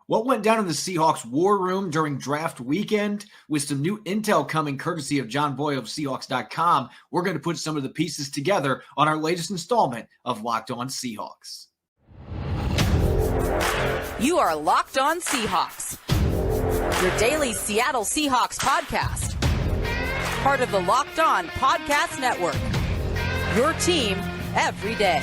What went down in the Seahawks war room during draft weekend? With some new intel coming courtesy of John Boyle of Seahawks.com, we're going to put some of the pieces together on our latest installment of Locked On Seahawks. You are Locked On Seahawks, your daily Seattle Seahawks podcast. Part of the Locked On Podcast Network, your team every day.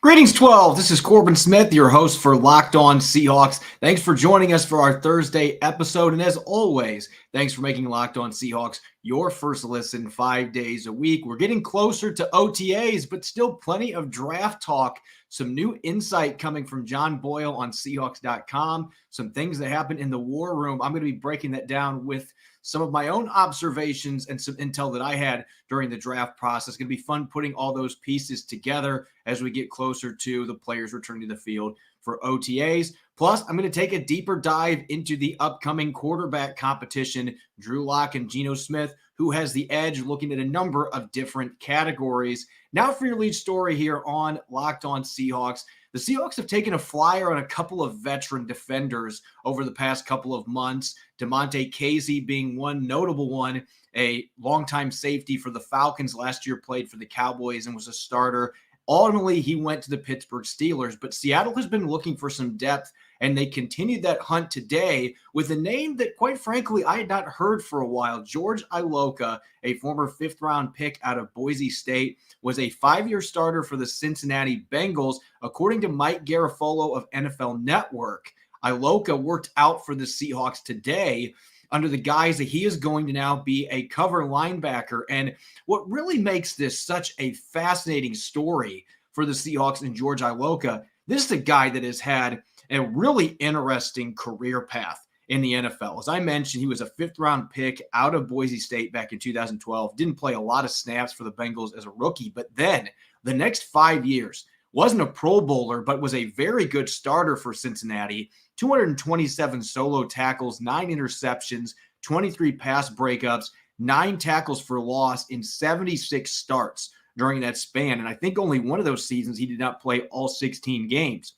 Greetings, 12. This is Corbin Smith, your host for Locked On Seahawks. Thanks for joining us for our Thursday episode. And as always, thanks for making Locked On Seahawks your first listen 5 days a week. We're getting closer to OTAs, but still plenty of draft talk. Some new insight coming from John Boyle on Seahawks.com. Some things that happened in the war room. I'm going to be breaking that down with some of my own observations and some intel that I had during the draft process. It's going to be fun putting all those pieces together as we get closer to the players returning to the field for OTAs. Plus, I'm going to take a deeper dive into the upcoming quarterback competition, Drew Lock and Geno Smith, who has the edge, looking at a number of different categories. Now for your lead story here on Locked On Seahawks. The Seahawks have taken a flyer on a couple of veteran defenders over the past couple of months. Damontae Kazee being one notable one, a longtime safety for the Falcons last year, played for the Cowboys and was a starter. Ultimately, he went to the Pittsburgh Steelers, but Seattle has been looking for some depth, and they continued that hunt today with a name that, quite frankly, I had not heard for a while. George Iloca, a former fifth-round pick out of Boise State, was a 5-year starter for the Cincinnati Bengals. According to Mike Garafolo of NFL Network, Iloca worked out for the Seahawks today under the guise that he is going to now be a cover linebacker. And what really makes this such a fascinating story for the Seahawks and George Iloca, this is a guy that has had a really interesting career path in the NFL. As I mentioned, he was a fifth-round pick out of Boise State back in 2012. Didn't play a lot of snaps for the Bengals as a rookie, but then the next 5 years, wasn't a Pro Bowler, but was a very good starter for Cincinnati. 227 solo tackles, 9 interceptions, 23 pass breakups, 9 tackles for loss in 76 starts during that span. And I think only one of those seasons he did not play all 16 games.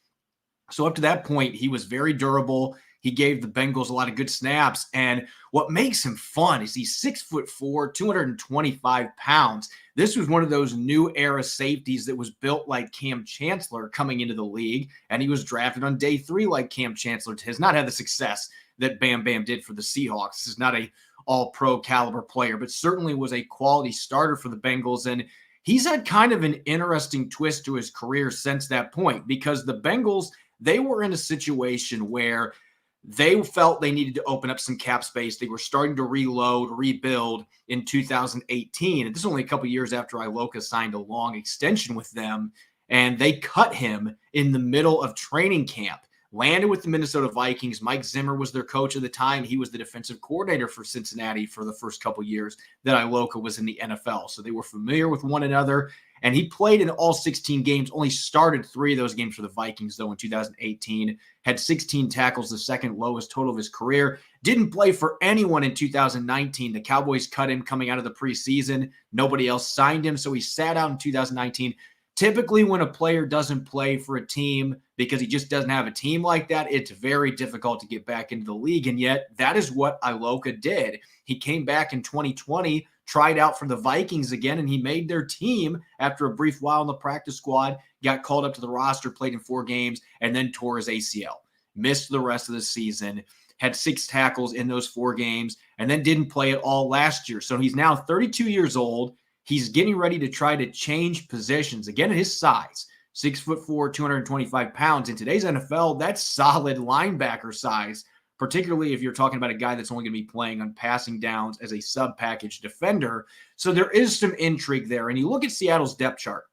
So up to that point, he was very durable. He gave the Bengals a lot of good snaps. And what makes him fun is he's 6'4", 225 pounds. This was one of those new era safeties that was built like Cam Chancellor coming into the league. And he was drafted on day 3 like Cam Chancellor. Has not had the success that Bam Bam did for the Seahawks. This is not a all-pro caliber player, but certainly was a quality starter for the Bengals. And he's had kind of an interesting twist to his career since that point, because the Bengals, they were in a situation where they felt they needed to open up some cap space. They were starting to rebuild in 2018. And this is only a couple years after Iloca signed a long extension with them. And they cut him in the middle of training camp. Landed with the Minnesota Vikings. Mike Zimmer was their coach at the time. He was the defensive coordinator for Cincinnati for the first couple years that Iloca was in the NFL. So they were familiar with one another. And he played in all 16 games, only started 3 of those games for the Vikings, though, in 2018. Had 16 tackles, the second lowest total of his career. Didn't play for anyone in 2019. The Cowboys cut him coming out of the preseason. Nobody else signed him, so he sat out in 2019. Typically, when a player doesn't play for a team because he just doesn't have a team like that, it's very difficult to get back into the league. And yet, that is what Iloca did. He came back in 2020, tried out for the Vikings again, and he made their team after a brief while in the practice squad, got called up to the roster, played in 4 games, and then tore his ACL. Missed the rest of the season, had 6 tackles in those 4 games, and then didn't play at all last year. So he's now 32 years old. He's getting ready to try to change positions. Again, at his size, 6'4", 225 pounds. In today's NFL, that's solid linebacker size, particularly if you're talking about a guy that's only going to be playing on passing downs as a sub-package defender. So there is some intrigue there. And you look at Seattle's depth chart.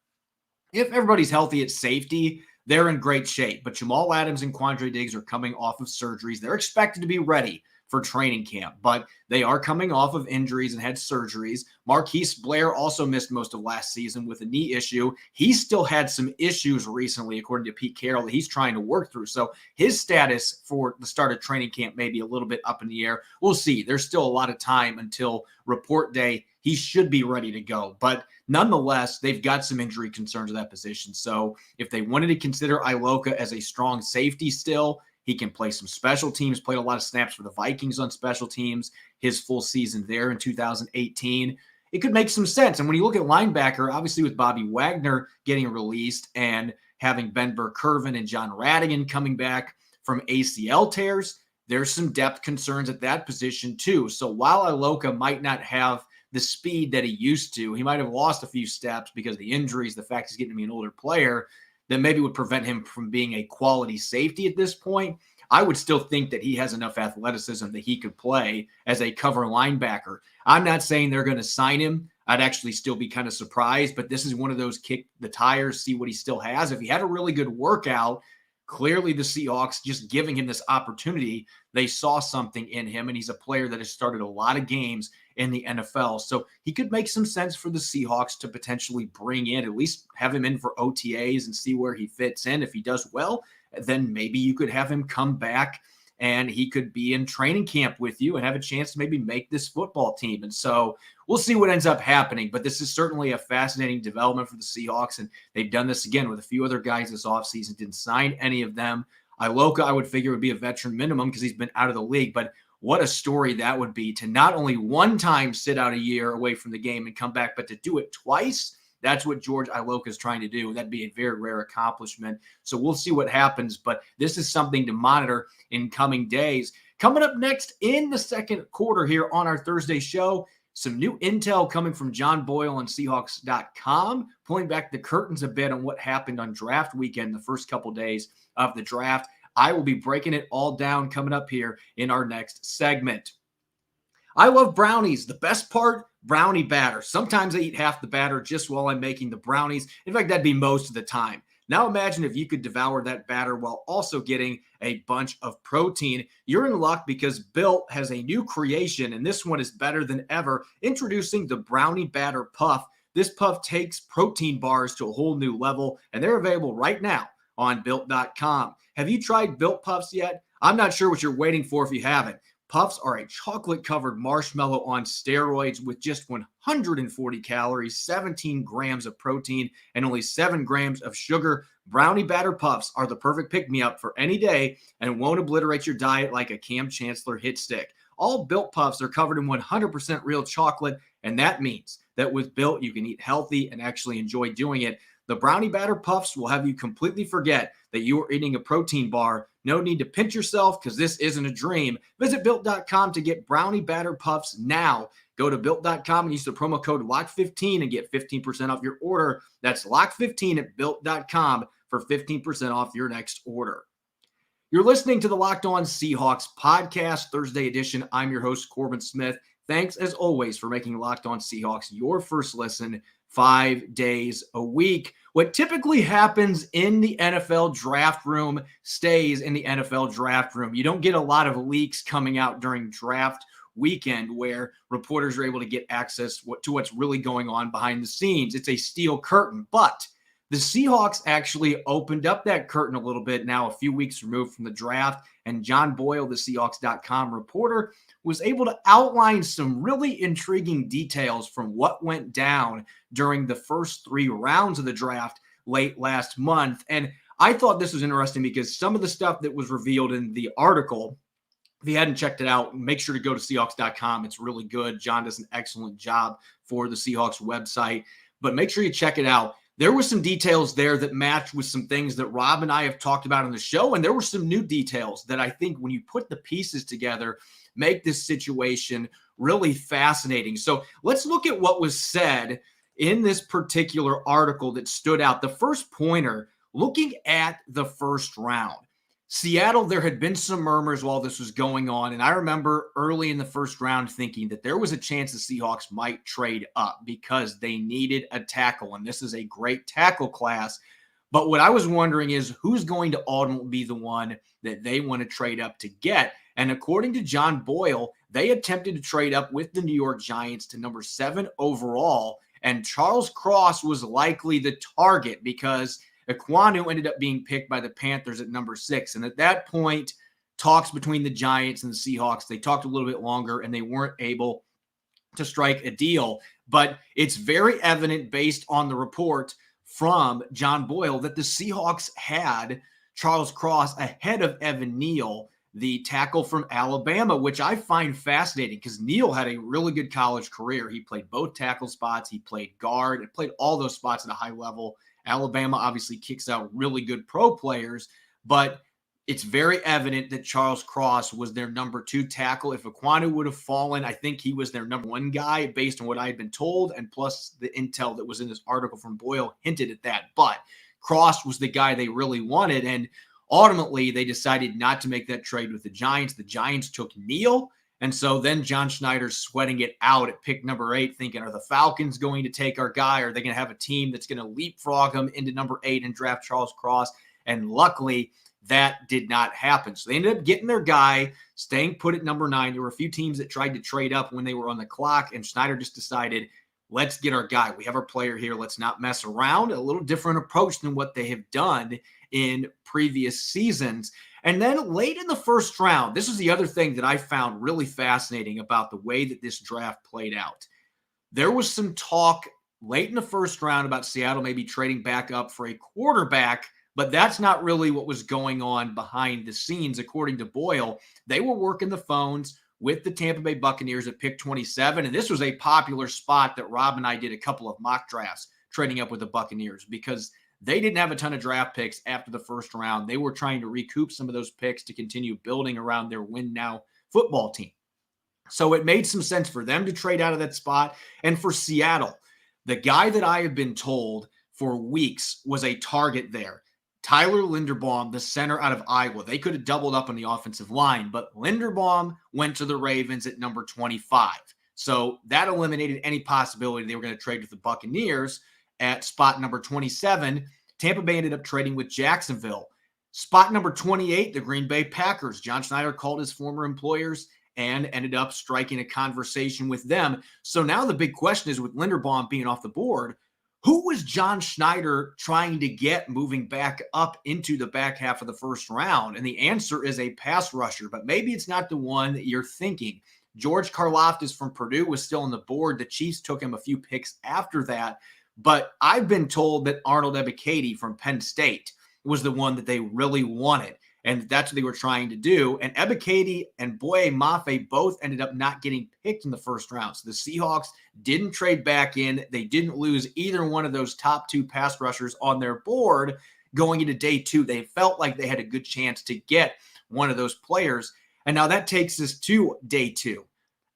If everybody's healthy at safety, they're in great shape. But Jamal Adams and Quandre Diggs are coming off of surgeries. They're expected to be ready for training camp, but they are coming off of injuries and had surgeries. Marquise Blair also missed most of last season with a knee issue. He still had some issues recently, according to Pete Carroll, that he's trying to work through. So his status for the start of training camp may be a little bit up in the air. We'll see. There's still a lot of time until report day. He should be ready to go. But nonetheless, they've got some injury concerns at that position. So if they wanted to consider Iloca as a strong safety still, he can play some special teams, played a lot of snaps for the Vikings on special teams, his full season there in 2018. It could make some sense. And when you look at linebacker, obviously with Bobby Wagner getting released and having Ben Burr-Kirven and John Radigan coming back from ACL tears, there's some depth concerns at that position too. So while Iloca might not have the speed that he used to, he might have lost a few steps because of the injuries, the fact he's getting to be an older player, that maybe would prevent him from being a quality safety at this point. I would still think that he has enough athleticism that he could play as a cover linebacker. I'm not saying they're going to sign him. I'd actually still be kind of surprised, but this is one of those kick the tires, see what he still has. If he had a really good workout, clearly the Seahawks just giving him this opportunity, they saw something in him, and he's a player that has started a lot of games in the NFL. So he could make some sense for the Seahawks to potentially bring in, at least have him in for OTAs and see where he fits in. If he does well, then maybe you could have him come back and he could be in training camp with you and have a chance to maybe make this football team. And so we'll see what ends up happening, but this is certainly a fascinating development for the Seahawks. And they've done this again with a few other guys this offseason, didn't sign any of them. Iloca, I would figure, would be a veteran minimum because he's been out of the league, but what a story that would be to not only one time sit out a year away from the game and come back, but to do it twice. That's what George Iloca is trying to do. That'd be a very rare accomplishment. So we'll see what happens, but this is something to monitor in coming days. Coming up next in the second quarter here on our Thursday show, some new intel coming from John Boyle on Seahawks.com, pulling back the curtains a bit on what happened on draft weekend, the first couple days of the draft. I will be breaking it all down coming up here in our next segment. I love brownies. The best part, brownie batter. Sometimes I eat half the batter just while I'm making the brownies. In fact, that'd be most of the time. Now imagine if you could devour that batter while also getting a bunch of protein. You're in luck because Built has a new creation, and this one is better than ever. Introducing the Brownie Batter Puff. This puff takes protein bars to a whole new level, and they're available right now on Built.com. Have you tried Built Puffs yet? I'm not sure what you're waiting for if you haven't. Puffs are a chocolate-covered marshmallow on steroids with just 140 calories, 17 grams of protein, and only 7 grams of sugar. Brownie Batter Puffs are the perfect pick-me-up for any day and won't obliterate your diet like a Cam Chancellor hit stick. All Built Puffs are covered in 100% real chocolate, and that means that with Built, you can eat healthy and actually enjoy doing it. The Brownie Batter Puffs will have you completely forget that you are eating a protein bar. No need to pinch yourself because this isn't a dream. Visit Built.com to get Brownie Batter Puffs now. Go to Built.com and use the promo code LOCK15 and get 15% off your order. That's LOCK15 at Built.com for 15% off your next order. You're listening to the Locked On Seahawks podcast, Thursday edition. I'm your host, Corbin Smith. Thanks, as always, for making Locked On Seahawks your first listen 5 days a week. What typically happens in the NFL draft room stays in the NFL draft room. You don't get a lot of leaks coming out during draft weekend where reporters are able to get access to what's really going on behind the scenes. It's a steel curtain, but the Seahawks actually opened up that curtain a little bit now, a few weeks removed from the draft, and John Boyle, the Seahawks.com reporter, was able to outline some really intriguing details from what went down during the first 3 rounds of the draft late last month. And I thought this was interesting because some of the stuff that was revealed in the article, if you hadn't checked it out, make sure to go to Seahawks.com. It's really good. John does an excellent job for the Seahawks website, but make sure you check it out. There were some details there that matched with some things that Rob and I have talked about on the show, and there were some new details that I think when you put the pieces together, make this situation really fascinating. So let's look at what was said in this particular article that stood out. The first pointer, looking at the first round. Seattle, there had been some murmurs while this was going on, and I remember early in the first round thinking that there was a chance the Seahawks might trade up because they needed a tackle, and this is a great tackle class. But what I was wondering is who's going to ultimately be the one that they want to trade up to get, And according to John Boyle, they attempted to trade up with the New York Giants to number 7 overall. And Charles Cross was likely the target because Ekwonu ended up being picked by the Panthers at number 6. And at that point, talks between the Giants and the Seahawks, they talked a little bit longer and they weren't able to strike a deal. But it's very evident based on the report from John Boyle that the Seahawks had Charles Cross ahead of Evan Neal, the tackle from Alabama, which I find fascinating because Neal had a really good college career. He played both tackle spots. He played guard. He played all those spots at a high level. Alabama obviously kicks out really good pro players, but it's very evident that Charles Cross was their number 2 tackle. If Ekwonu would have fallen, I think he was their number 1 guy based on what I had been told, and plus the intel that was in this article from Boyle hinted at that. But Cross was the guy they really wanted, and ultimately they decided not to make that trade with the Giants. The Giants took Neal, and so then John Schneider's sweating it out at pick number 8, thinking, are the Falcons going to take our guy? Are they going to have a team that's going to leapfrog him into number 8 and draft Charles Cross? And luckily, that did not happen. So they ended up getting their guy, staying put at number 9. There were a few teams that tried to trade up when they were on the clock, and Schneider just decided, let's get our guy. We have our player here. Let's not mess around. A little different approach than what they have done in previous seasons. And then late in the first round, this is the other thing that I found really fascinating about the way that this draft played out. There was some talk late in the first round about Seattle maybe trading back up for a quarterback, but that's not really what was going on behind the scenes. According to Boyle, they were working the phones with the Tampa Bay Buccaneers at pick 27, and this was a popular spot that Rob and I did a couple of mock drafts trading up with the Buccaneers because they didn't have a ton of draft picks after the first round. They were trying to recoup some of those picks to continue building around their win now football team. So it made some sense for them to trade out of that spot. And for Seattle, the guy that I have been told for weeks was a target there, Tyler Linderbaum, the center out of Iowa. They could have doubled up on the offensive line, but Linderbaum went to the Ravens at number 25. So that eliminated any possibility they were going to trade with the Buccaneers at spot number 27. Tampa Bay ended up trading with Jacksonville. Spot number 28, the Green Bay Packers. John Schneider called his former employers and ended up striking a conversation with them. So now the big question is, with Linderbaum being off the board, who was John Schneider trying to get moving back up into the back half of the first round? And the answer is a pass rusher, but maybe it's not the one that you're thinking. George Karlaftis from Purdue was still on the board. The Chiefs took him a few picks after that, but I've been told that Arnold Ebiketie from Penn State was the one that they really wanted, and that's what they were trying to do. And Ebiketie and Boye Mafe both ended up not getting picked in the first round. So the Seahawks didn't trade back in. They didn't lose either one of those top 2 pass rushers on their board going into day 2. They felt like they had a good chance to get one of those players. And now that takes us to day 2.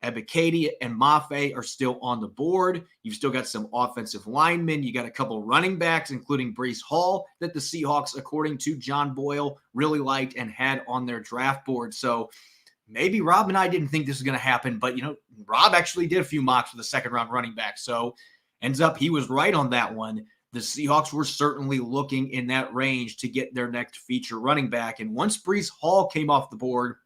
Ebiketie and Mafe are still on the board. You've still got some offensive linemen. You got a couple running backs, including Breece Hall, that the Seahawks, according to John Boyle, really liked and had on their draft board. So maybe Rob and I didn't think this was going to happen, but, Rob actually did a few mocks with the second-round running back. So ends up he was right on that one. The Seahawks were certainly looking in that range to get their next feature running back. And once Breece Hall came off the board,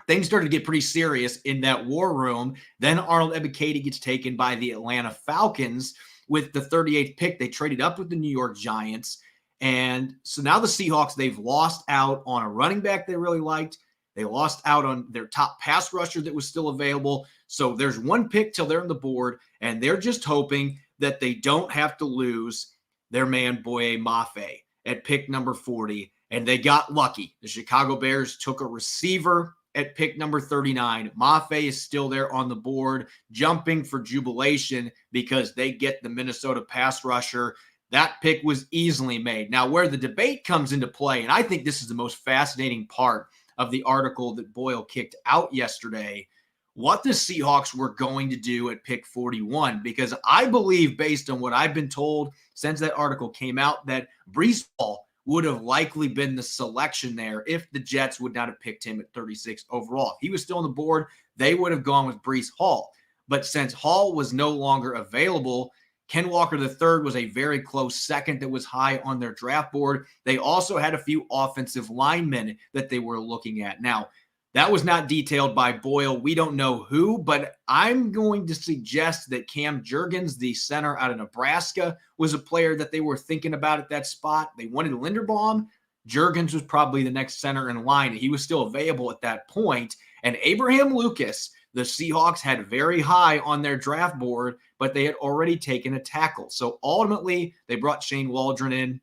things started to get pretty serious in that war room. Then Arnold Ebiketie gets taken by the Atlanta Falcons with the 38th pick. They traded up with the New York Giants. And so now the Seahawks, they've lost out on a running back they really liked. They lost out on their top pass rusher that was still available. So there's one pick till they're on the board, and they're just hoping that they don't have to lose their man Boye Mafe at pick number 40. And they got lucky. The Chicago Bears took a receiver at pick number 39. Mafe is still there on the board, jumping for jubilation because they get the Minnesota pass rusher. That pick was easily made. Now, where the debate comes into play, and I think this is the most fascinating part of the article that Boyle kicked out yesterday, what the Seahawks were going to do at pick 41, because I believe, based on what I've been told since that article came out, that Breece Hall would have likely been the selection there if the Jets would not have picked him at 36 overall. If he was still on the board, they would have gone with Breece Hall. But since Hall was no longer available, Ken Walker III was a very close second that was high on their draft board. They also had a few offensive linemen that they were looking at. Now, That was not detailed by Boyle. We don't know who, but I'm going to suggest that Cam Jurgens, the center out of Nebraska, was a player that they were thinking about at that spot. They wanted Linderbaum. Jurgens was probably the next center in line. He was still available at that point. And Abraham Lucas, the Seahawks had very high on their draft board, but they had already taken a tackle. So ultimately, they brought Shane Waldron in,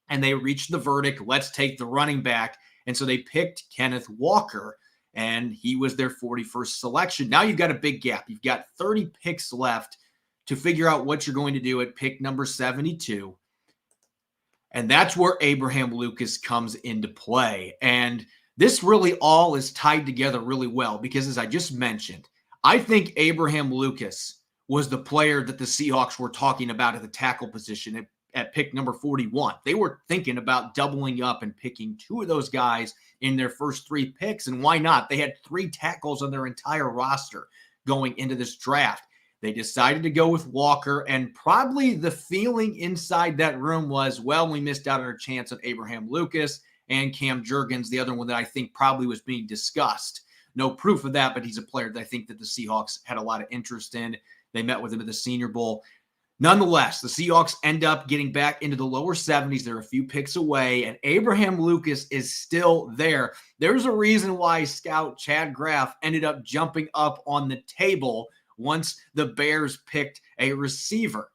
and they reached the verdict, let's take the running back. And so they picked Kenneth Walker, and he was their 41st selection. Now you've got a big gap. You've got 30 picks left to figure out what you're going to do at pick number 72. And that's where Abraham Lucas comes into play. And this really all is tied together really well because, as I just mentioned, I think Abraham Lucas was the player that the Seahawks were talking about at the tackle position at pick number 41. They were thinking about doubling up and picking two of those guys in their first three picks. And why not? They had three tackles on their entire roster going into this draft. They decided to go with Walker, and probably the feeling inside that room was, well, we missed out on our chance at Abraham Lucas and Cam Jurgens, the other one that I think probably was being discussed. No proof of that, but he's a player that I think that the Seahawks had a lot of interest in. They met with him at the Senior Bowl. Nonetheless, the Seahawks end up getting back into the lower 70s. They're a few picks away, and Abraham Lucas is still there. There's a reason why scout Chad Graff ended up jumping up on the table once the Bears picked a receiver.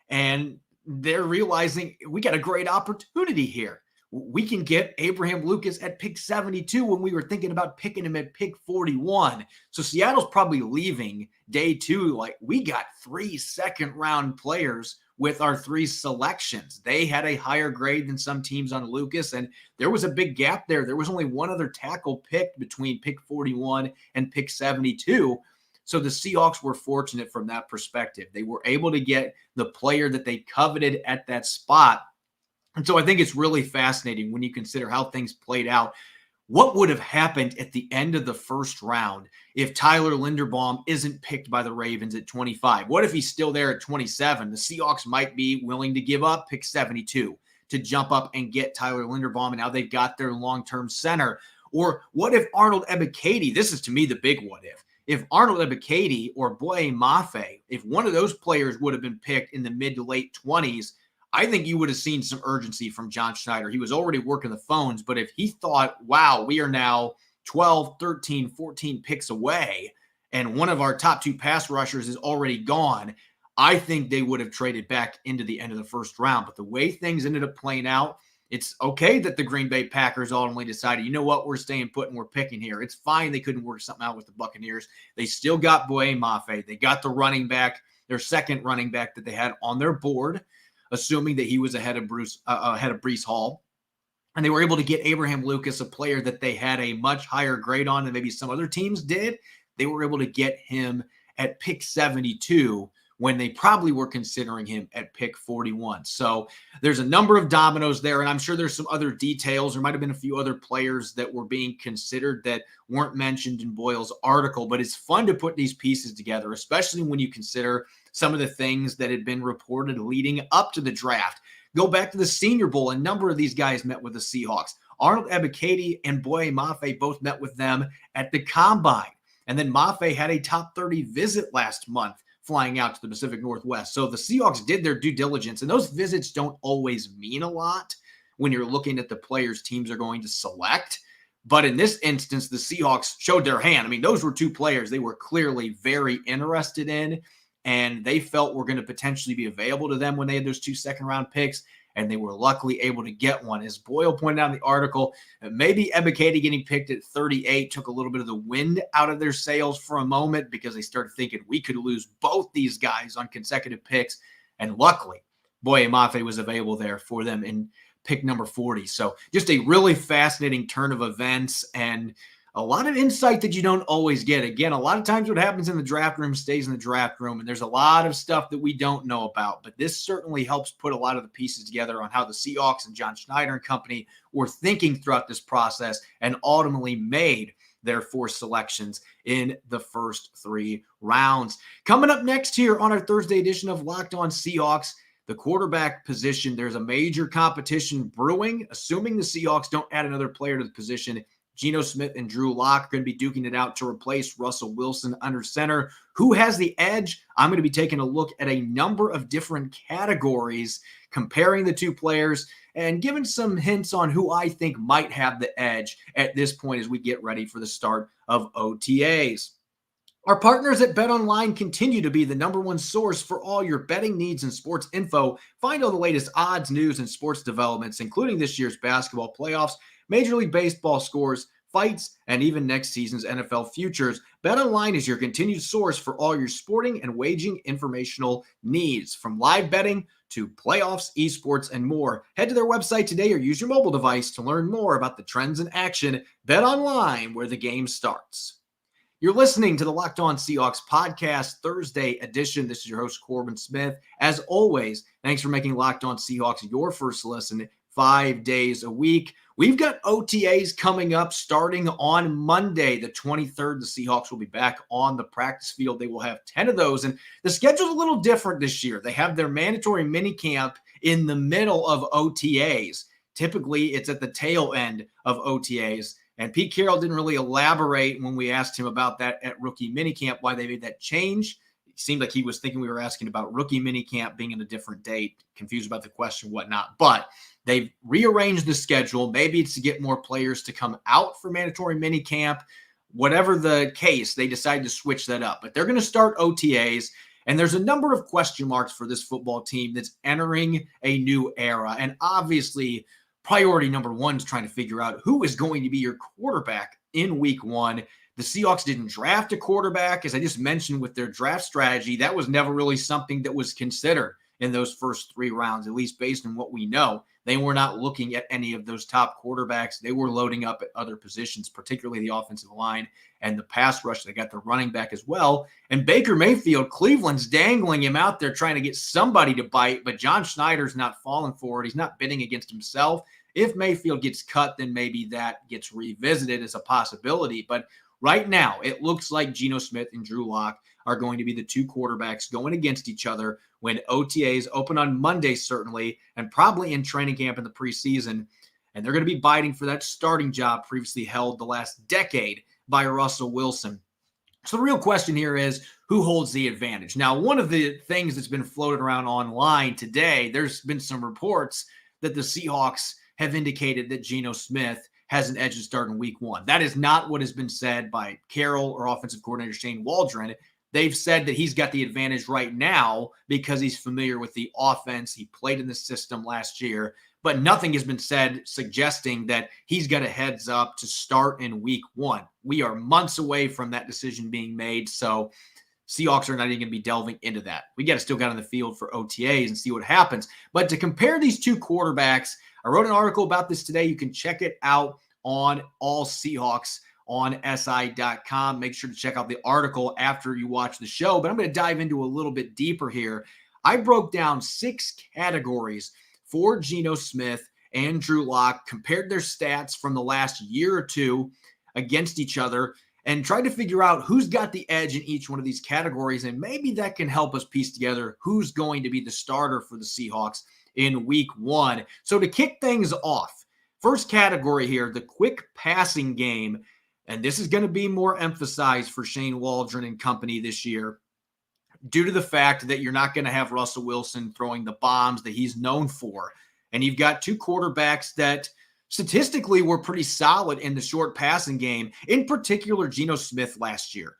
And they're realizing we got a great opportunity here. We can get Abraham Lucas at pick 72 when we were thinking about picking him at pick 41. So Seattle's probably leaving day two like, we got 3 second-round players with our 3 selections. They had a higher grade than some teams on Lucas, and there was a big gap there. There was only one other tackle picked between pick 41 and pick 72. So the Seahawks were fortunate from that perspective. They were able to get the player that they coveted at that spot. And so I think it's really fascinating when you consider how things played out. What would have happened at the end of the first round if Tyler Linderbaum isn't picked by the Ravens at 25? What if he's still there at 27? The Seahawks might be willing to give up pick 72 to jump up and get Tyler Linderbaum, and now they've got their long-term center. Or what if Arnold Ebiketie, this is to me the big what if Arnold Ebiketie or Boye Mafe, if one of those players would have been picked in the mid to late 20s, I think you would have seen some urgency from John Schneider. He was already working the phones, but if he thought, wow, we are now 12, 13, 14 picks away, and one of our top 2 pass rushers is already gone, I think they would have traded back into the end of the first round. But the way things ended up playing out, it's okay that the Green Bay Packers ultimately decided, you know what, we're staying put and we're picking here. It's fine they couldn't work something out with the Buccaneers. They still got Boye Mafe. They got the running back, their second running back that they had on their board, assuming that he was ahead of Breece Hall. And they were able to get Abraham Lucas, a player that they had a much higher grade on than maybe some other teams did. They were able to get him at pick 72 when they probably were considering him at pick 41. So there's a number of dominoes there, and I'm sure there's some other details. There might have been a few other players that were being considered that weren't mentioned in Boyle's article, but it's fun to put these pieces together, especially when you consider some of the things that had been reported leading up to the draft. Go back to the Senior Bowl. A number of these guys met with the Seahawks. Arnold Ebiketie and Boye Mafe both met with them at the Combine. And then Mafe had a top 30 visit last month flying out to the Pacific Northwest. So the Seahawks did their due diligence, and those visits don't always mean a lot when you're looking at the players teams are going to select. But in this instance, the Seahawks showed their hand. I mean, those were 2 players they were clearly very interested in, and they felt were going to potentially be available to them when they had those 2 second-round picks, and they were luckily able to get one. As Boyle pointed out in the article, maybe Ebiketie getting picked at 38 took a little bit of the wind out of their sails for a moment because they started thinking we could lose both these guys on consecutive picks, and luckily, Boye Mafe was available there for them in pick number 40. So just a really fascinating turn of events, and a lot of insight that you don't always get. Again, a lot of times what happens in the draft room stays in the draft room, and there's a lot of stuff that we don't know about. But this certainly helps put a lot of the pieces together on how the Seahawks and John Schneider and company were thinking throughout this process and ultimately made their 4 selections in the first 3 rounds. Coming up next here on our Thursday edition of Locked On Seahawks, the quarterback position, there's a major competition brewing. Assuming the Seahawks don't add another player to the position, Geno Smith and Drew Lock are going to be duking it out to replace Russell Wilson under center. Who has the edge? I'm going to be taking a look at a number of different categories, comparing the two players and giving some hints on who I think might have the edge at this point as we get ready for the start of OTAs. Our partners at BetOnline continue to be the number one source for all your betting needs and sports info. Find all the latest odds, news, and sports developments, including this year's basketball playoffs, Major League Baseball scores, fights, and even next season's NFL futures. BetOnline is your continued source for all your sporting and wagering informational needs, from live betting to playoffs, esports, and more. Head to their website today or use your mobile device to learn more about the trends in action. BetOnline, where the game starts. You're listening to the Locked On Seahawks podcast, Thursday edition. This is your host, Corbin Smith. As always, thanks for making Locked On Seahawks your first listen 5 days a week. We've got OTAs coming up starting on Monday, the 23rd. The Seahawks will be back on the practice field. They will have 10 of those, and the schedule's a little different this year. They have their mandatory minicamp in the middle of OTAs. Typically, it's at the tail end of OTAs. And Pete Carroll didn't really elaborate when we asked him about that at rookie minicamp, why they made that change. It seemed like he was thinking we were asking about rookie minicamp being in a different date, confused about the question, whatnot. But they've rearranged the schedule. Maybe it's to get more players to come out for mandatory minicamp. Whatever the case, they decided to switch that up. But they're going to start OTAs. And there's a number of question marks for this football team that's entering a new era. And obviously, priority number one is trying to figure out who is going to be your quarterback in week one. The Seahawks didn't draft a quarterback. As I just mentioned with their draft strategy, that was never really something that was considered in those first 3 rounds, at least based on what we know. They were not looking at any of those top quarterbacks. They were loading up at other positions, particularly the offensive line and the pass rush. They got the running back as well. And Baker Mayfield, Cleveland's dangling him out there trying to get somebody to bite, but John Schneider's not falling for it. He's not bidding against himself. If Mayfield gets cut, then maybe that gets revisited as a possibility. But right now, it looks like Geno Smith and Drew Lock are going to be the two quarterbacks going against each other when OTAs open on Monday, certainly, and probably in training camp in the preseason. And they're going to be biting for that starting job previously held the last decade by Russell Wilson. So the real question here is, who holds the advantage? Now, one of the things that's been floated around online today, there's been some reports that the Seahawks have indicated that Geno Smith has an edge to start in week one. That is not what has been said by Carroll or offensive coordinator Shane Waldron. They've said that he's got the advantage right now because he's familiar with the offense. He played in the system last year, but nothing has been said suggesting that he's got a heads up to start in week one. We are months away from that decision being made, so Seahawks are not even going to be delving into that. We got to still get on the field for OTAs and see what happens. But to compare these two quarterbacks, I wrote an article about this today. You can check it out on All Seahawks on SI.com. Make sure to check out the article after you watch the show. But I'm going to dive into a little bit deeper here. I broke down 6 categories for Geno Smith and Drew Lock, compared their stats from the last year or two against each other, and tried to figure out who's got the edge in each one of these categories. And maybe that can help us piece together who's going to be the starter for the Seahawks in week one. So to kick things off, first category here, the quick passing game. And this is going to be more emphasized for Shane Waldron and company this year due to the fact that you're not going to have Russell Wilson throwing the bombs that he's known for. And you've got two quarterbacks that statistically were pretty solid in the short passing game, in particular Geno Smith last year.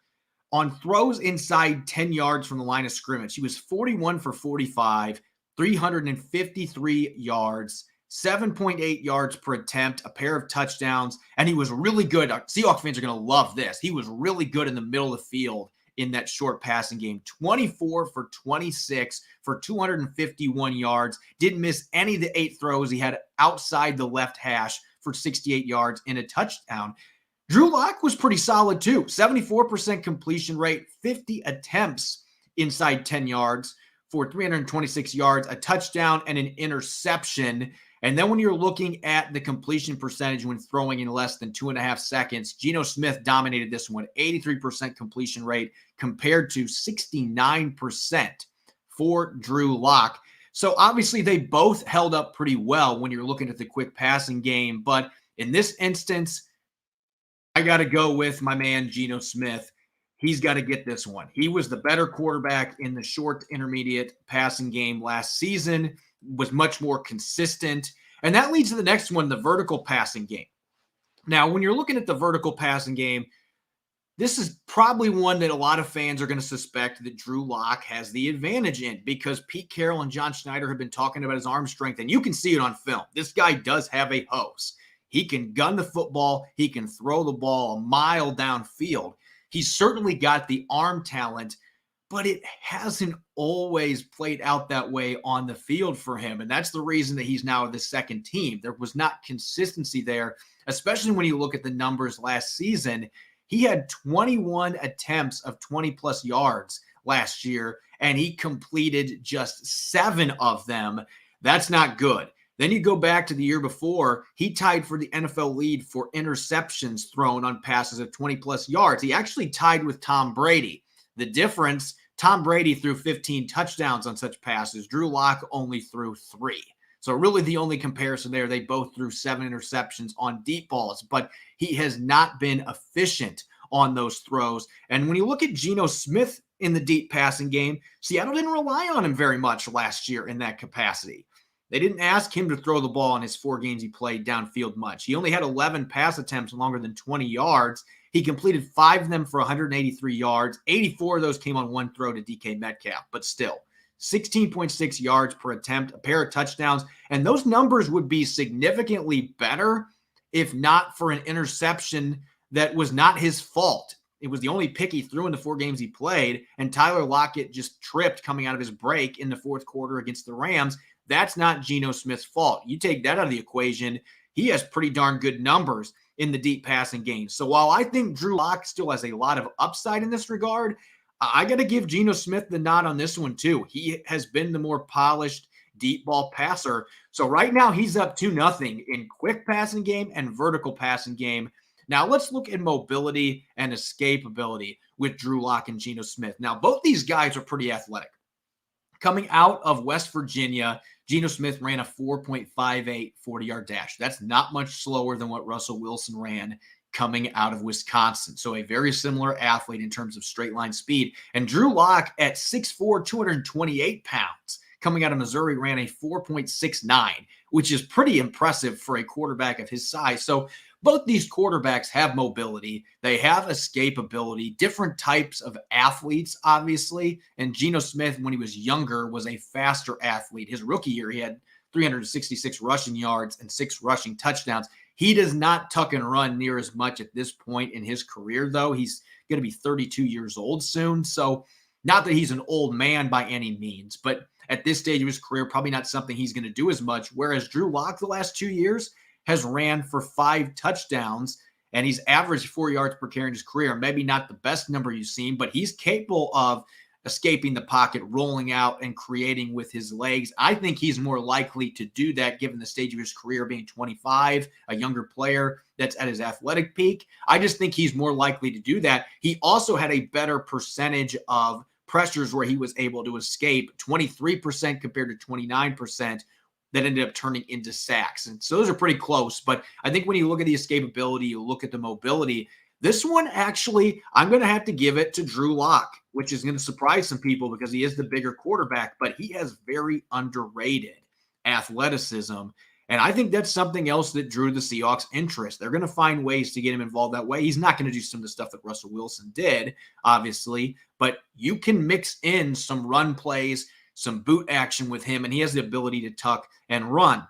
On throws inside 10 yards from the line of scrimmage, he was 41 for 45, 353 yards, 7.8 yards per attempt, a pair of touchdowns, and he was really good. Seahawks fans are going to love this. He was really good in the middle of the field in that short passing game. 24 for 26 for 251 yards. Didn't miss any of the 8 throws he had outside the left hash for 68 yards and a touchdown. Drew Lock was pretty solid too. 74% completion rate, 50 attempts inside 10 yards for 326 yards, a touchdown, and an interception. And then when you're looking at the completion percentage when throwing in less than 2.5 seconds, Geno Smith dominated this one, 83% completion rate compared to 69% for Drew Lock. So obviously they both held up pretty well when you're looking at the quick passing game. But in this instance, I got to go with my man, Geno Smith. He's got to get this one. He was the better quarterback in the short to intermediate passing game last season, was much more consistent. And that leads to the next one, the vertical passing game. Now, when you're looking at the vertical passing game, this is probably one that a lot of fans are going to suspect that Drew Lock has the advantage in, because Pete Carroll and John Schneider have been talking about his arm strength, and you can see it on film. This guy does have a hose. He can gun the football. He can throw the ball a mile downfield. He's certainly got the arm talent, but it hasn't always played out that way on the field for him. And that's the reason that he's now the second team. There was not consistency there, especially when you look at the numbers last season. He had 21 attempts of 20-plus yards last year, and he completed just 7 of them. That's not good. Then you go back to the year before, he tied for the NFL lead for interceptions thrown on passes of 20-plus yards. He actually tied with Tom Brady. The difference, Tom Brady threw 15 touchdowns on such passes. Drew Lock only threw 3. So really the only comparison there, they both threw 7 interceptions on deep balls, but he has not been efficient on those throws. And when you look at Geno Smith in the deep passing game, Seattle didn't rely on him very much last year in that capacity. They didn't ask him to throw the ball in his 4 games he played downfield much. He only had 11 pass attempts longer than 20 yards. He completed 5 of them for 183 yards. 84 of those came on one throw to DK Metcalf, but still 16.6 yards per attempt, a pair of touchdowns. And those numbers would be significantly better if not for an interception that was not his fault. It was the only pick he threw in the 4 games he played, and Tyler Lockett just tripped coming out of his break in the fourth quarter against the Rams. That's not Geno Smith's fault. You take that out of the equation, he has pretty darn good numbers in the deep passing game. So while I think Drew Lock still has a lot of upside in this regard, I got to give Geno Smith the nod on this one too. He has been the more polished deep ball passer. So right now he's up 2-0 in quick passing game and vertical passing game. Now let's look at mobility and escapability with Drew Lock and Geno Smith. Now both these guys are pretty athletic. Coming out of West Virginia, Geno Smith ran a 4.58 40-yard dash. That's not much slower than what Russell Wilson ran coming out of Wisconsin. So a very similar athlete in terms of straight line speed. And Drew Lock at 6'4", 228 pounds, coming out of Missouri, ran a 4.69, which is pretty impressive for a quarterback of his size. So both these quarterbacks have mobility. They have escapability, different types of athletes, obviously. And Geno Smith, when he was younger, was a faster athlete. His rookie year, he had 366 rushing yards and 6 rushing touchdowns. He does not tuck and run near as much at this point in his career, though. He's going to be 32 years old soon. So not that he's an old man by any means, but at this stage of his career, probably not something he's going to do as much. Whereas Drew Lock the last 2 years has ran for 5 touchdowns, and he's averaged 4 yards per carry in his career. Maybe not the best number you've seen, but he's capable of escaping the pocket, rolling out, and creating with his legs. I think he's more likely to do that given the stage of his career, being 25, a younger player that's at his athletic peak. I just think he's more likely to do that. He also had a better percentage of pressures where he was able to escape, 23% compared to 29%, that ended up turning into sacks. And so those are pretty close. But I think when you look at the escapability, you look at the mobility, this one actually, I'm going to have to give it to Drew Lock, which is going to surprise some people because he is the bigger quarterback, but he has very underrated athleticism. And I think that's something else that drew the Seahawks' interest. They're going to find ways to get him involved that way. He's not going to do some of the stuff that Russell Wilson did, obviously, but you can mix in some run plays, some boot action with him, and he has the ability to tuck and run.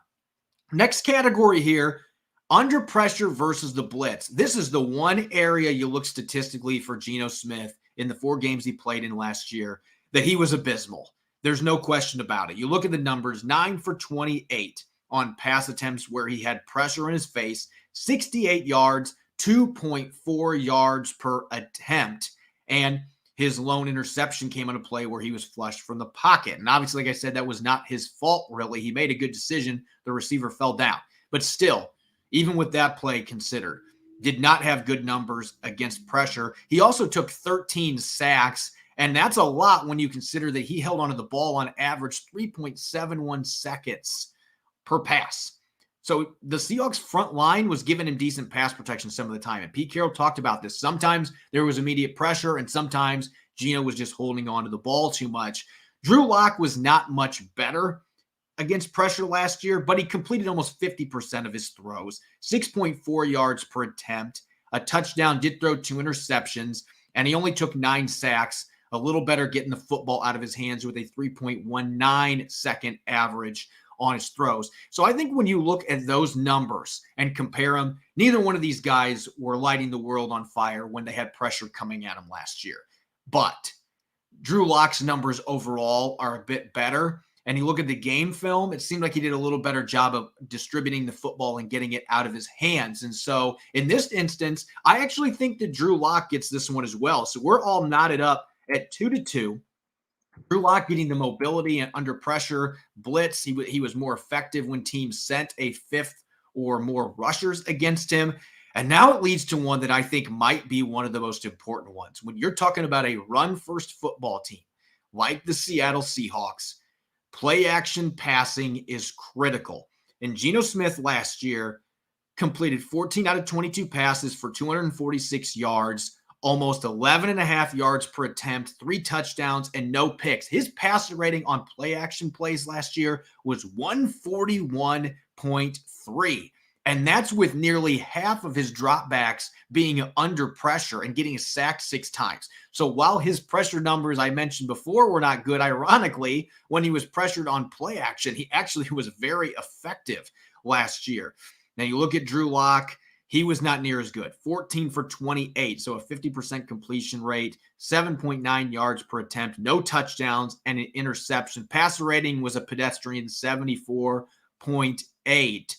Next category here, under pressure versus the blitz. This is the one area you look statistically for Geno Smith in the 4 games he played in last year that he was abysmal. There's no question about it. You look at the numbers, 9 for 28 on pass attempts where he had pressure in his face, 68 yards, 2.4 yards per attempt, and his lone interception came on a play where he was flushed from the pocket. And obviously, like I said, that was not his fault, really. He made a good decision. The receiver fell down. But still, even with that play considered, did not have good numbers against pressure. He also took 13 sacks, and that's a lot when you consider that he held onto the ball on average 3.71 seconds per pass. So the Seahawks front line was giving him decent pass protection some of the time. And Pete Carroll talked about this. Sometimes there was immediate pressure, and sometimes Geno was just holding on to the ball too much. Drew Lock was not much better against pressure last year, but he completed almost 50% of his throws, 6.4 yards per attempt, a touchdown, did throw 2 interceptions, and he only took 9 sacks, a little better getting the football out of his hands with a 3.19 second average on his throws. So I think when you look at those numbers and compare them, neither one of these guys were lighting the world on fire when they had pressure coming at them last year. But Drew Lock's numbers overall are a bit better. And you look at the game film, it seemed like he did a little better job of distributing the football and getting it out of his hands. And so in this instance, I actually think that Drew Lock gets this one as well. So we're all knotted up at 2-2. Drew Lock getting the mobility and under pressure, blitz. He was more effective when teams sent a fifth or more rushers against him. And now it leads to one that I think might be one of the most important ones. When you're talking about a run-first football team like the Seattle Seahawks, play action passing is critical. And Geno Smith last year completed 14 out of 22 passes for 246 yards, almost 11.5 yards per attempt, 3 touchdowns, and no picks. His passer rating on play action plays last year was 141.3. And that's with nearly half of his dropbacks being under pressure and getting sacked 6 times. So while his pressure numbers I mentioned before were not good, ironically, when he was pressured on play action, he actually was very effective last year. Now you look at Drew Lock, he was not near as good. 14 for 28, so a 50% completion rate, 7.9 yards per attempt, no touchdowns, and an interception. Passer rating was a pedestrian 74.8.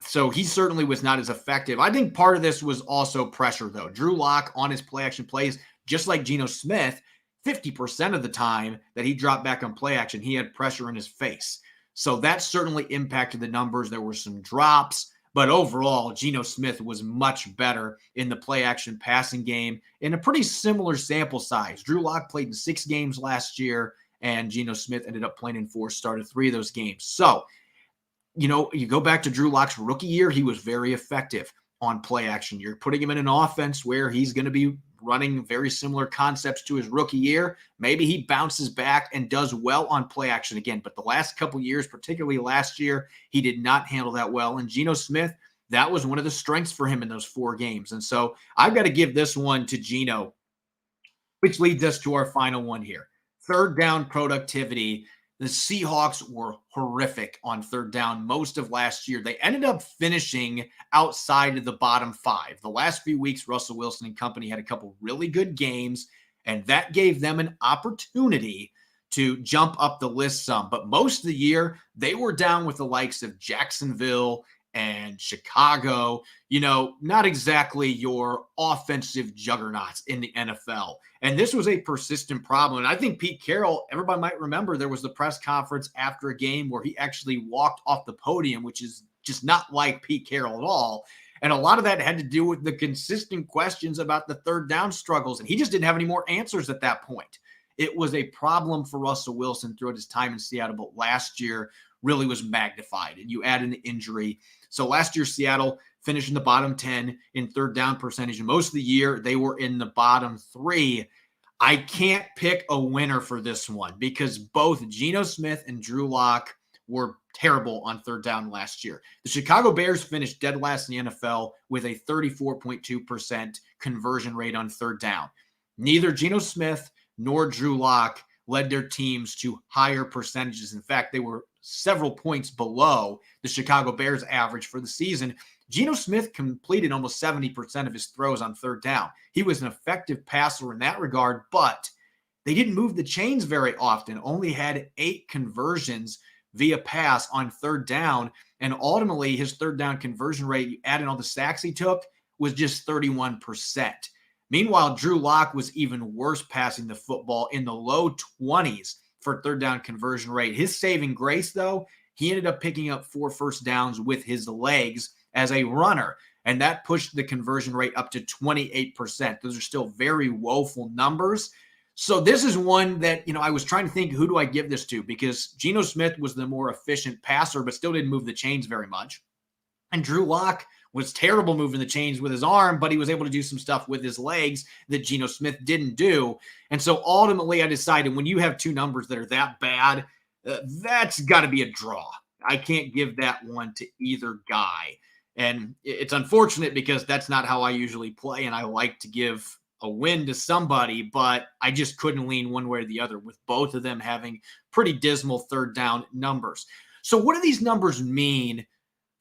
So he certainly was not as effective. I think part of this was also pressure, though. Drew Lock on his play action plays, just like Geno Smith, 50% of the time that he dropped back on play action, he had pressure in his face. So that certainly impacted the numbers. There were some drops, but overall, Geno Smith was much better in the play action passing game in a pretty similar sample size. Drew Lock played in 6 games last year, and Geno Smith ended up playing in 4, started 3 of those games. So, you know, you go back to Drew Lock's rookie year, he was very effective on play action. You're putting him in an offense where he's going to be running very similar concepts to his rookie year. Maybe he bounces back and does well on play action again. But the last couple years, particularly last year, he did not handle that well. And Geno Smith, that was one of the strengths for him in those 4 games. And so I've got to give this one to Geno, which leads us to our final one here. Third down productivity. The Seahawks were horrific on third down most of last year. They ended up finishing outside of the bottom 5. The last few weeks, Russell Wilson and company had a couple really good games, and that gave them an opportunity to jump up the list some. But most of the year, they were down with the likes of Jacksonville and Chicago, you know, not exactly your offensive juggernauts in the NFL. And this was a persistent problem. And I think Pete Carroll, everybody might remember there was the press conference after a game where he actually walked off the podium, which is just not like Pete Carroll at all. And a lot of that had to do with the consistent questions about the third down struggles. And he just didn't have any more answers at that point. It was a problem for Russell Wilson throughout his time in Seattle, but last year really was magnified. And you add in the injury. So last year, Seattle finished in the bottom 10 in third down percentage. And most of the year, they were in the bottom 3. I can't pick a winner for this one because both Geno Smith and Drew Lock were terrible on third down last year. The Chicago Bears finished dead last in the NFL with a 34.2% conversion rate on third down. Neither Geno Smith nor Drew Lock led their teams to higher percentages. In fact, they were several points below the Chicago Bears average for the season. Geno Smith completed almost 70% of his throws on third down. He was an effective passer in that regard, but they didn't move the chains very often, only had 8 conversions via pass on third down. And ultimately, his third down conversion rate, you add in all the sacks he took, was just 31%. Meanwhile, Drew Lock was even worse passing the football in the low 20s for third down conversion rate. His saving grace, though, he ended up picking up 4 first downs with his legs as a runner, and that pushed the conversion rate up to 28%. Those are still very woeful numbers. So this is one that, you know, I was trying to think, who do I give this to? Because Geno Smith was the more efficient passer, but still didn't move the chains very much. And Drew Lock was terrible moving the chains with his arm, but he was able to do some stuff with his legs that Geno Smith didn't do. And so ultimately I decided when you have two numbers that are that bad, that's got to be a draw. I can't give that one to either guy. And it's unfortunate because that's not how I usually play. And I like to give a win to somebody, but I just couldn't lean one way or the other with both of them having pretty dismal third down numbers. So what do these numbers mean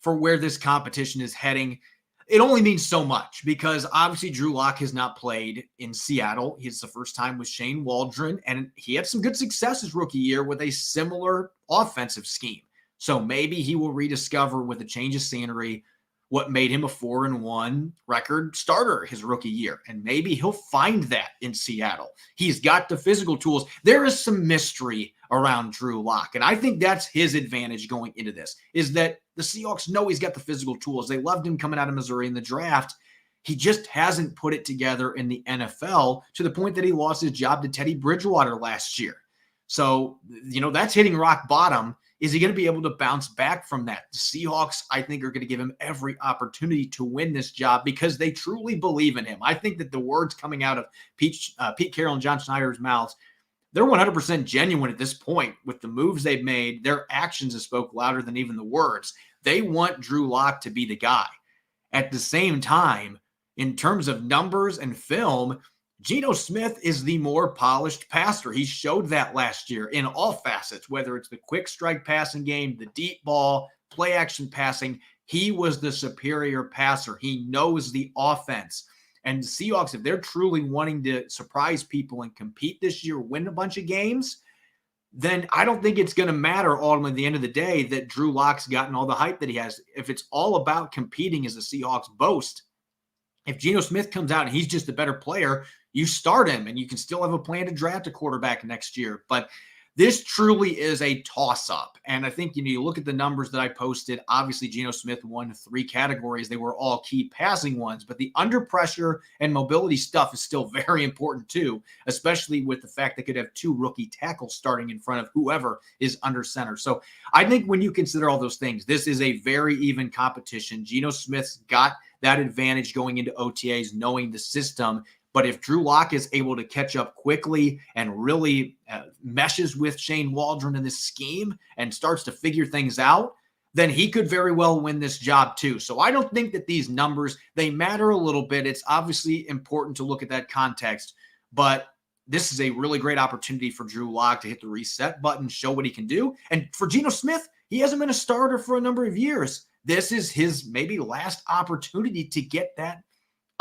for where this competition is heading? It only means so much because obviously Drew Lock has not played in Seattle. It's the first time with Shane Waldron, and he had some good success his rookie year with a similar offensive scheme. So maybe he will rediscover with a change of scenery what made him a 4-1 record starter his rookie year. And maybe he'll find that in Seattle. He's got the physical tools. There is some mystery around Drew Lock. And I think that's his advantage going into this, is that the Seahawks know he's got the physical tools. They loved him coming out of Missouri in the draft. He just hasn't put it together in the NFL to the point that he lost his job to Teddy Bridgewater last year. So, that's hitting rock bottom. Is he going to be able to bounce back from that? The Seahawks, I think, are going to give him every opportunity to win this job because they truly believe in him. I think that the words coming out of Pete Carroll and John Schneider's mouths, they're 100% genuine at this point with the moves they've made. Their actions have spoke louder than even the words. They want Drew Lock to be the guy. At the same time, in terms of numbers and film, Geno Smith is the more polished passer. He showed that last year in all facets, whether it's the quick strike passing game, the deep ball, play action passing. He was the superior passer. He knows the offense. And the Seahawks, if they're truly wanting to surprise people and compete this year, win a bunch of games, then I don't think it's going to matter ultimately at the end of the day that Drew Lock's gotten all the hype that he has. If it's all about competing as the Seahawks boast, if Geno Smith comes out and he's just a better player, you start him and you can still have a plan to draft a quarterback next year. But this truly is a toss-up. And I think, you look at the numbers that I posted. Obviously, Geno Smith won 3 categories. They were all key passing ones. But the under pressure and mobility stuff is still very important too, especially with the fact they could have 2 rookie tackles starting in front of whoever is under center. So I think when you consider all those things, this is a very even competition. Geno Smith's got that advantage going into OTAs, knowing the system. But if Drew Lock is able to catch up quickly and really meshes with Shane Waldron in this scheme and starts to figure things out, then he could very well win this job too. So I don't think that these numbers, they matter a little bit. It's obviously important to look at that context, but this is a really great opportunity for Drew Lock to hit the reset button, show what he can do. And for Geno Smith, he hasn't been a starter for a number of years. This is his maybe last opportunity to get that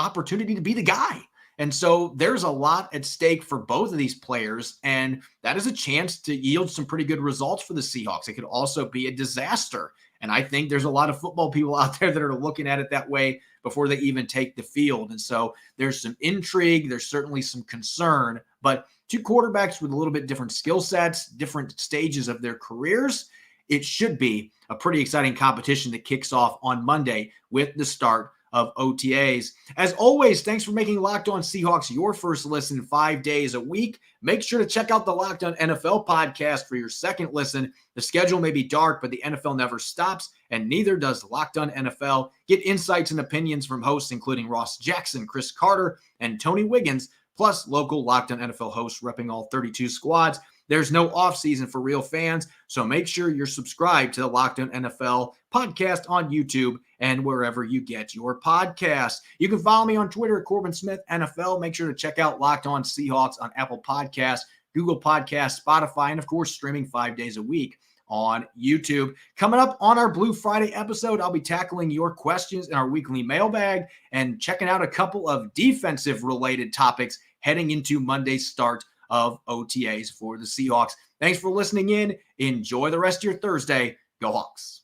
opportunity to be the guy. And so there's a lot at stake for both of these players, and that is a chance to yield some pretty good results for the Seahawks. It could also be a disaster. And I think there's a lot of football people out there that are looking at it that way before they even take the field. And so there's some intrigue. There's certainly some concern, but 2 quarterbacks with a little bit different skill sets, different stages of their careers. It should be a pretty exciting competition that kicks off on Monday with the start of OTAs. As always, thanks for making Locked On Seahawks your first listen 5 days a week. Make sure to check out the Locked On NFL podcast for your second listen. The schedule may be dark, but the NFL never stops, and neither does Locked On NFL. Get insights and opinions from hosts including Ross Jackson, Chris Carter, and Tony Wiggins, plus local Locked On NFL hosts repping all 32 squads. There's no offseason for real fans, so make sure you're subscribed to the Locked On NFL podcast on YouTube and wherever you get your podcasts. You can follow me on Twitter at Corbin Smith NFL. Make sure to check out Locked On Seahawks on Apple Podcasts, Google Podcasts, Spotify, and of course, streaming 5 days a week on YouTube. Coming up on our Blue Friday episode, I'll be tackling your questions in our weekly mailbag and checking out a couple of defensive-related topics heading into Monday's start of OTAs for the Seahawks. Thanks for listening in. Enjoy the rest of your Thursday. Go Hawks.